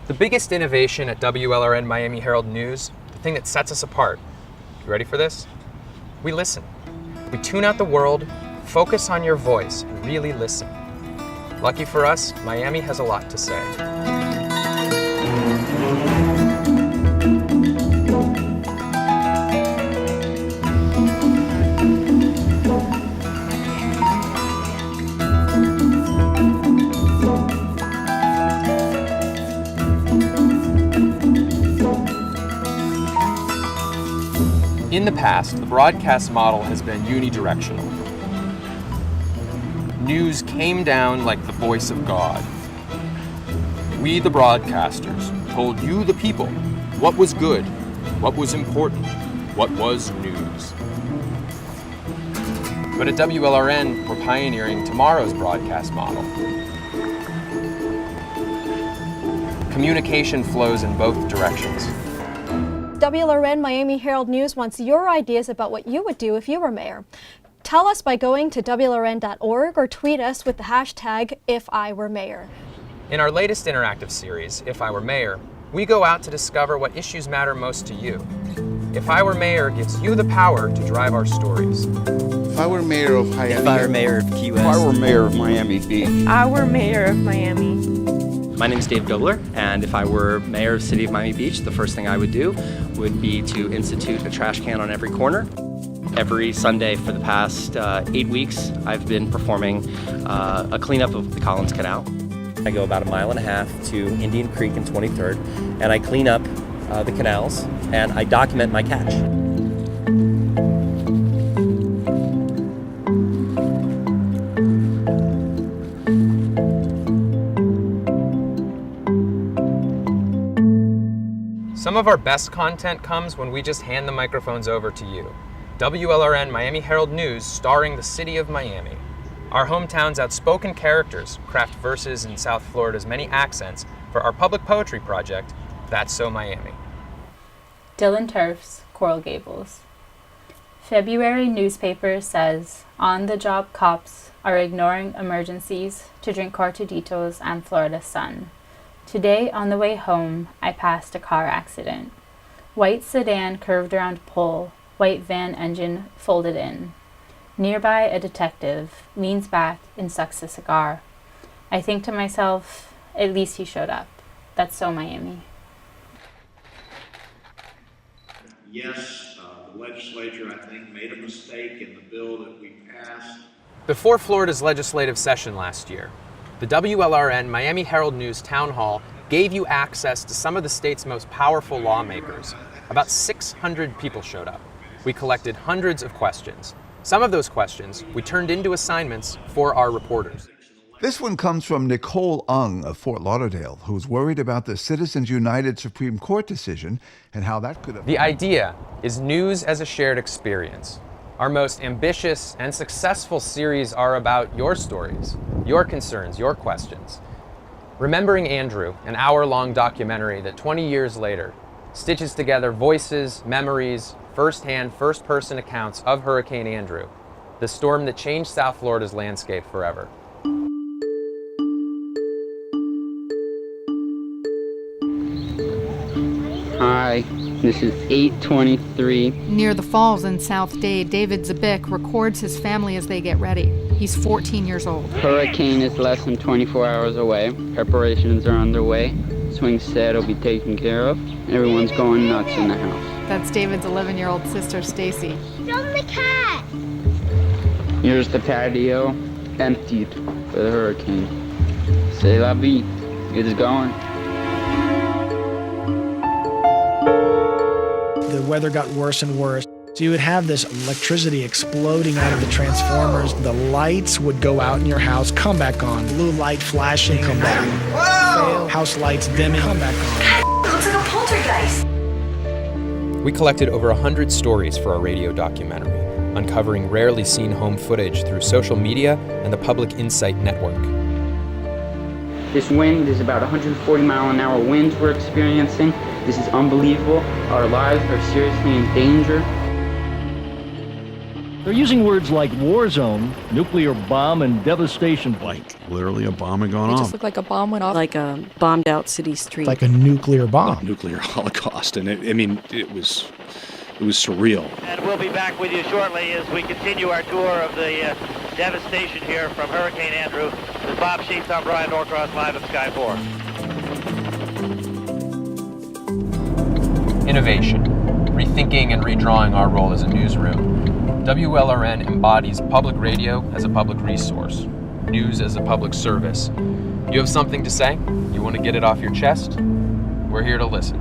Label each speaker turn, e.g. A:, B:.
A: The biggest innovation at WLRN Miami Herald News, the thing that sets us apart. You ready for this? We listen. We tune out the world, focus on your voice, and really listen. Lucky for us, Miami has a lot to say. In the past, the broadcast model has been unidirectional. News came down like the voice of God. We, the broadcasters, told you, the people, what was good, what was important, what was news. But at WLRN, we're pioneering tomorrow's broadcast model. Communication flows in both directions.
B: WLRN Miami Herald News wants your ideas about what you would do if you were mayor. Tell us by going to WLRN.org or tweet us with the hashtag #IfIWereMayor.
A: In our latest interactive series, If I Were Mayor, we go out to discover what issues matter most to you. If I Were Mayor gives you the power to drive our stories.
C: If I were mayor of Miami.
D: If I were mayor of Key West.
C: If I were mayor of Miami Beach.
E: If I were mayor of Miami.
D: My name is Dave Dobler, and if I were mayor of the city of Miami Beach, the first thing I would do would be to institute a trash can on every corner. Every Sunday for the past 8 weeks, I've been performing a cleanup of the Collins Canal. I go about 1.5 miles to Indian Creek and 23rd, and I clean up the canals, and I document my catch.
A: Some of our best content comes when we just hand the microphones over to you. WLRN Miami Herald News starring the city of Miami. Our hometown's outspoken characters craft verses in South Florida's many accents for our public poetry project, That's So Miami.
F: Dylan Turfs, Coral Gables. February newspaper says on-the-job cops are ignoring emergencies to drink Cortaditos and Florida sun. Today, on the way home, I passed a car accident. White sedan curved around pole, white van engine folded in. Nearby, a detective leans back and sucks a cigar. I think to myself, at least he showed up. That's so Miami.
G: Yes, the legislature, I think, made a mistake in the bill that we passed.
A: Before Florida's legislative session last year, the WLRN Miami Herald News Town Hall gave you access to some of the state's most powerful lawmakers. About 600 people showed up. We collected hundreds of questions. Some of those questions we turned into assignments for our reporters.
H: This one comes from Nicole Ung of Fort Lauderdale, who's worried about the Citizens United Supreme Court decision and how that could affect.
A: The idea is news as a shared experience. Our most ambitious and successful series are about your stories, your concerns, your questions. Remembering Andrew, an hour-long documentary that 20 years later stitches together voices, memories, first-hand, first-person accounts of Hurricane Andrew, the storm that changed South Florida's landscape forever.
I: Hi, this is 8:23.
J: Near the falls in South Day, David Zabik records his family as they get ready. He's 14 years old.
I: Hurricane is less than 24 hours away. Preparations are underway. Swing set will be taken care of. Everyone's going nuts in the house.
J: That's David's 11-year-old sister, Stacy.
K: Show the cat!
I: Here's the patio, emptied for the hurricane. C'est la vie. It's going.
L: The weather got worse and worse. So you would have this electricity exploding out of the transformers. The lights would go out in your house, come back on. Blue light flashing, come back on. House lights dimming, come back on.
K: It looks like a poltergeist.
A: We collected over 100 stories for our radio documentary, uncovering rarely seen home footage through social media and the Public Insight Network.
I: This wind is about 140-mile-an-hour winds we're experiencing. This is unbelievable. Our lives are seriously in danger.
M: They're using words like war zone, nuclear bomb, and devastation.
N: Like literally a bomb had gone
O: It
N: off.
O: just looked like a bomb went off. Like a bombed out city street.
L: Like a nuclear bomb.
N: Nuclear holocaust. And it was surreal.
P: And we'll be back with you shortly as we continue our tour of the devastation here from Hurricane Andrew. With Bob Sheets, I'm Brian Norcross, live at Sky 4.
A: Innovation, rethinking and redrawing our role as a newsroom. WLRN embodies public radio as a public resource, news as a public service. You have something to say? You want to get it off your chest? We're here to listen.